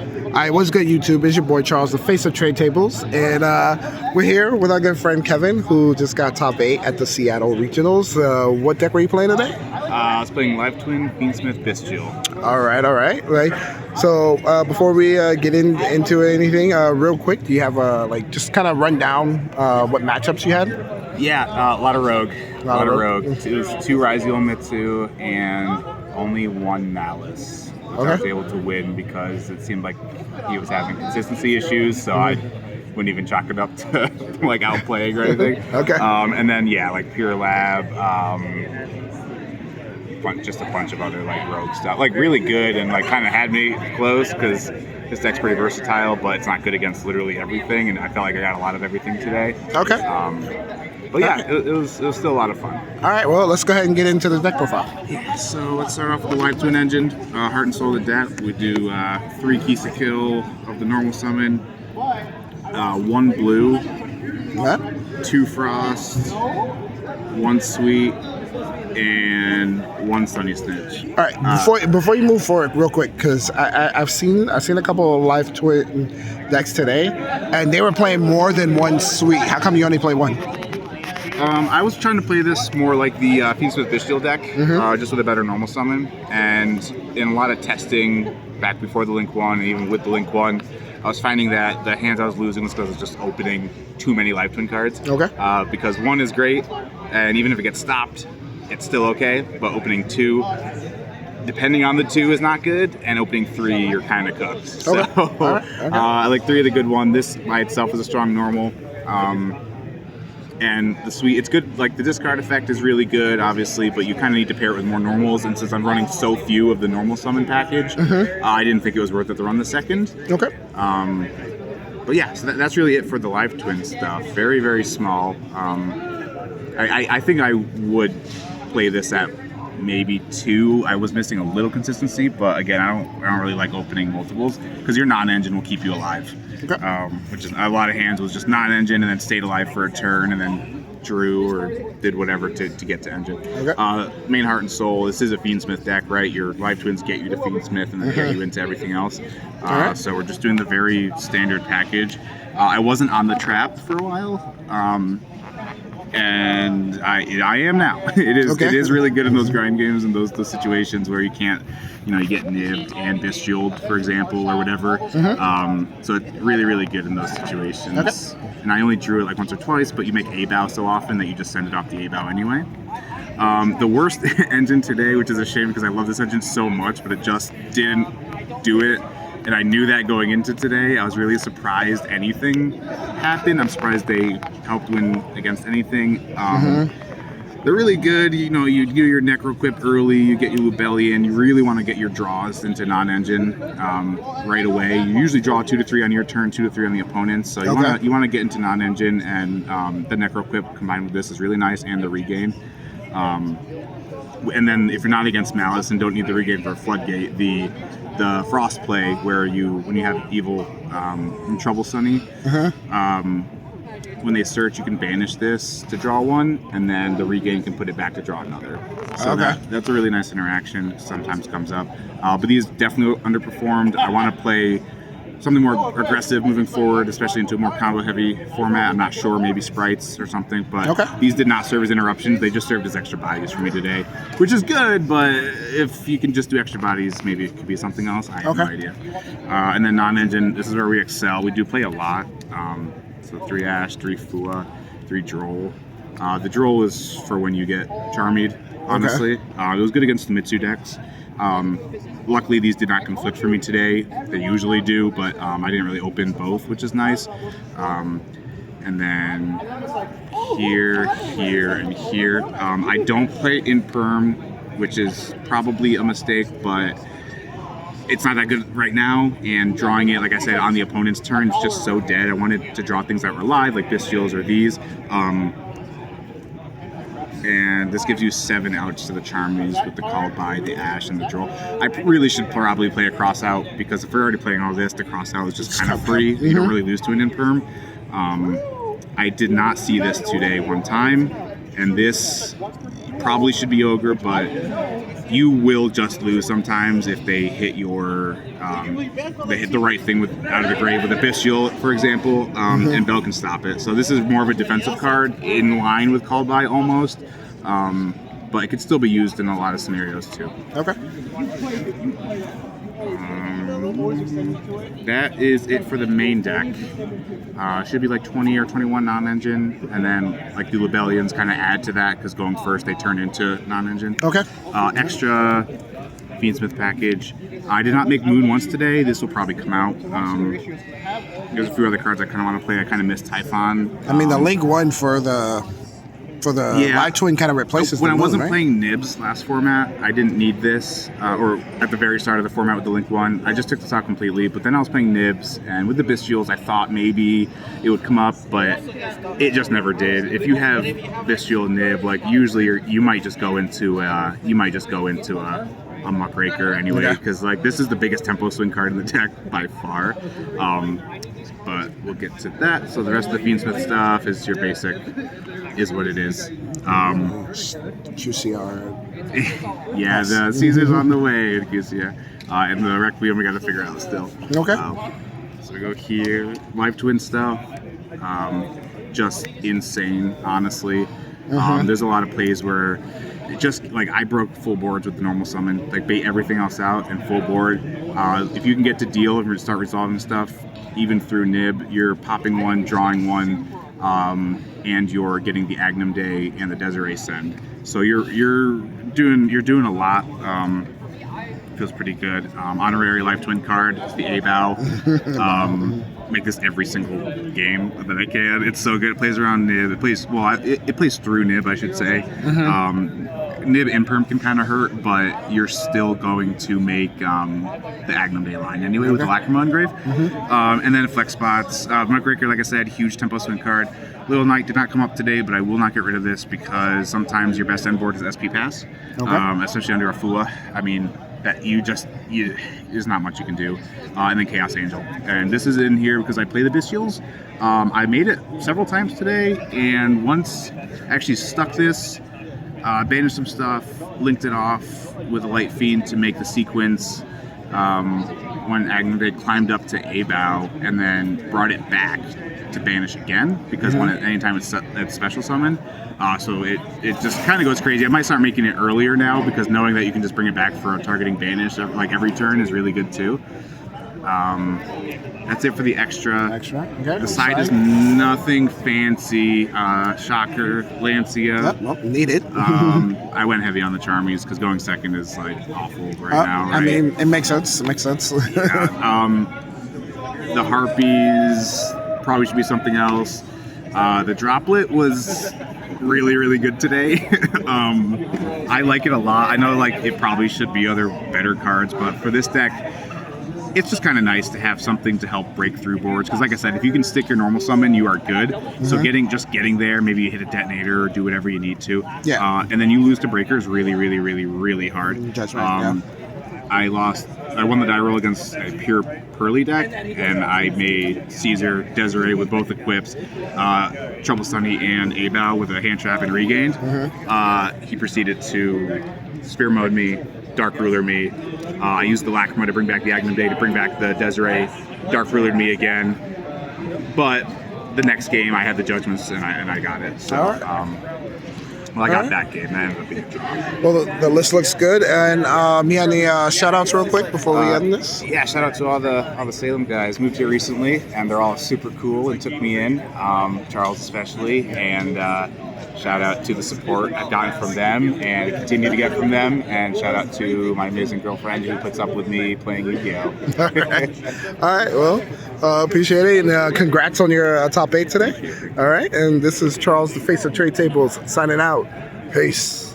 Alright, what's good, YouTube? It's your boy Charles, the face of Trade Tables, and we're here with our good friend Kevin, who just got top 8 at the Seattle Regionals. What deck were you playing today? I was playing Live Twin, Fiendsmith, Bystial. Alright. Right. So before we get into anything, real quick, do you have just kind of run down what matchups you had? Yeah, a lot of Rogue. A lot of Rogue. It was 2 Bystial Mitsu and only 1 Malice. Which I was able to win because it seemed like he was having consistency issues, so I wouldn't even chalk it up to like outplaying or anything. And then Pure Lab, just a bunch of other like rogue stuff, like really good and like kind of had me close because this deck's pretty versatile, but it's not good against literally everything, and I felt like I got a lot of everything today. But yeah, it was still a lot of fun. All right, well, let's go ahead and get into the deck profile. Yeah, so let's start off with the Live Twin engine, Heart and Soul of Death. We do 3 keys to kill of the normal summon, 1 blue, 2 frost, 1 sweet, and 1 sunny snitch. All right, before you move forward, real quick, because I've seen a couple of Live Twin decks today, and they were playing more than 1 sweet. How come you only play 1? I was trying to play this more like the Fiendsmith Bystial deck, just with a better normal summon. And in a lot of testing back before the Link 1 and even with the Link 1, I was finding that the hands I was losing was because I was just opening too many Live Twin cards. Because 1 is great, and even if it gets stopped, it's still okay. But opening 2, depending on the 2, is not good, and opening 3, you're kind of cooked. So I like 3 of the good one. This by itself is a strong normal. And the sweet, it's good, like the discard effect is really good, obviously, but you kind of need to pair it with more normals, and since I'm running so few of the normal summon package, I didn't think it was worth it to run the second. But yeah, so that's really it for the Live Twin stuff. Very, very small. I think I would play this at maybe 2. I was missing a little consistency, but again, I don't really like opening multiples, because your non-engine will keep you alive. Which is a lot of hands was just non-engine and then stayed alive for a turn and then drew or did whatever to get to engine. Main Heart and Soul, this is a Fiendsmith deck, right? Your Live Twins get you to Fiendsmith and then get you into everything else. So we're just doing the very standard package. I wasn't on the trap for a while. And I am now. It is really good in those grind games and those situations where you can't, you get nibbed and Bystialed, for example, or whatever. So it's really, really good in those situations. And I only drew it like once or twice, but you make A-bow so often that you just send it off the A-bow anyway. The worst engine today, which is a shame because I love this engine so much, but it just didn't do it. And I knew that going into today. I was really surprised anything happened. I'm surprised they helped win against anything. They're really good. You do your Necro Quip early, you get your Lubellion. You really want to get your draws into non-engine right away. You usually draw 2 to 3 on your turn, 2 to 3 on the opponent's. So you want to get into non-engine, and the Necro Quip combined with this is really nice, and the regain. And then if you're not against Malice and don't need the regain for a Floodgate, the Frost play where when you have Evil in Trouble Sunny, when they search, you can banish this to draw 1, and then the regain can put it back to draw another. So that's a really nice interaction. Sometimes comes up, but these definitely underperformed. I want to play something more aggressive moving forward, especially into a more combo-heavy format. I'm not sure, maybe sprites or something, but these did not serve as interruptions. They just served as extra bodies for me today, which is good, but if you can just do extra bodies, maybe it could be something else. I have no idea. And then non-engine, this is where we excel. We do play a lot. So 3 Ash, 3 Fua, 3 Droll. The Droll is for when you get Charmied, honestly. It was good against the Mitsu decks. Luckily, these did not conflict for me today. They usually do, but I didn't really open both, which is nice. And then here, and here. I don't play in Perm, which is probably a mistake, but it's not that good right now, and drawing it, like I said, on the opponent's turn is just so dead. I wanted to draw things that were live, like Bystials or these. And this gives you 7 outs to the Charmies with the Called By, the Ash, and the Droll. I really should probably play a Cross Out, because if we're already playing all this, the Cross Out is just kind of free. You don't really lose to an Imperm. I did not see this today one time, and this probably should be Ogre, but you will just lose sometimes if they hit your they hit the right thing with out of the grave with a Bystial, for example, and Bell can stop it. So this is more of a defensive card in line with Called By almost, but it could still be used in a lot of scenarios too. Okay. That is it for the main deck. Should be like 20 or 21 non-engine, and then like the Lebellions kind of add to that because going first they turn into non-engine. Okay. Extra Fiendsmith package. I did not make Moon once today. This will probably come out. There's a few other cards I kind of want to play. I kind of missed Typhon. I mean, the Link one for the Live Twin kind of replaces when the I Moon, wasn't right? playing Nibs last format, I didn't need this, or at the very start of the format with the Link one, I just took this out completely. But then I was playing Nibs, and with the Bystials, I thought maybe it would come up, but it just never did. If you have Bystial Nib, like usually you might just go into a Muckraker anyway, because like this is the biggest tempo swing card in the deck by far. But we'll get to that. So the rest of the Fiendsmith stuff is your basic, is what it is. QCR. Yeah, the Caesar's on the way in QCR. And the Requiem we got to figure out still. Okay. So we go here. Live Twin stuff. Just insane, honestly. There's a lot of plays where it just like I broke full boards with the normal summon, like bait everything else out and full board. If you can get to deal and start resolving stuff, even through Nib, you're popping one, drawing one, and you're getting the Agnum Day and the Desiree Send. So you're doing a lot. Feels pretty good. Honorary Life Twin card, it's the A-Bow. Make this every single game that I can. It's so good. It plays around Nib. It plays it plays through Nib, I should say. Nib Imperm can kind of hurt, but you're still going to make the Agnum Day line anyway with the Lacrima Engrave. And then Flex Spots. Muckraker, like I said, huge tempo swing card. Little Knight did not come up today, but I will not get rid of this because sometimes your best end board is SP Pass, especially under Afua. I mean, that there's not much you can do. And then Chaos Angel. And this is in here because I play the Bystials. I made it several times today, and once actually stuck this, banished some stuff, linked it off with a Light Fiend to make the sequence when Agnum Day climbed up to A-Bow, and then brought it back to banish again, because anytime it's special summon. So it just kind of goes crazy. I might start making it earlier now, because knowing that you can just bring it back for a targeting banish like every turn is really good too. That's it for the extra. Okay. The side is nothing fancy. Shocker, Lancia. Needed. I went heavy on the Charmies because going second is like awful right now. Right? I mean, it makes sense. The Harpies probably should be something else. The Droplet was really, really good today. I like it a lot. I know like it probably should be other better cards, but for this deck, it's just kind of nice to have something to help break through boards. Because like I said, if you can stick your normal summon, you are good. So getting there, maybe you hit a detonator or do whatever you need to. And then you lose to breaker is really, really, really, really hard. That's right. I won the die roll against a pure Pearly deck, and I made Caesar, Desiree with both equips, Trouble Sunny and A-Bow with a hand trap and regained. He proceeded to Spear Mode me, Dark Ruler me. I used the Lacrima to bring back the Agnum Day, to bring back the Desiree, Dark Ruler me again. But the next game I had the Judgments and I got it. So I got that game. That ended up being a draw. Well, the list looks good. And you had any shout outs real quick before we end this? Yeah, shout out to all the Salem guys. Moved here recently, and they're all super cool and took me in. Charles especially, and shout out to the support I've gotten from them and continue to get from them. And shout out to my amazing girlfriend who puts up with me playing Yu-Gi-Oh. All right. Well, appreciate it, and congrats on your top 8 today. All right. And this is Charles, the face of Trade Tables, signing out. Peace.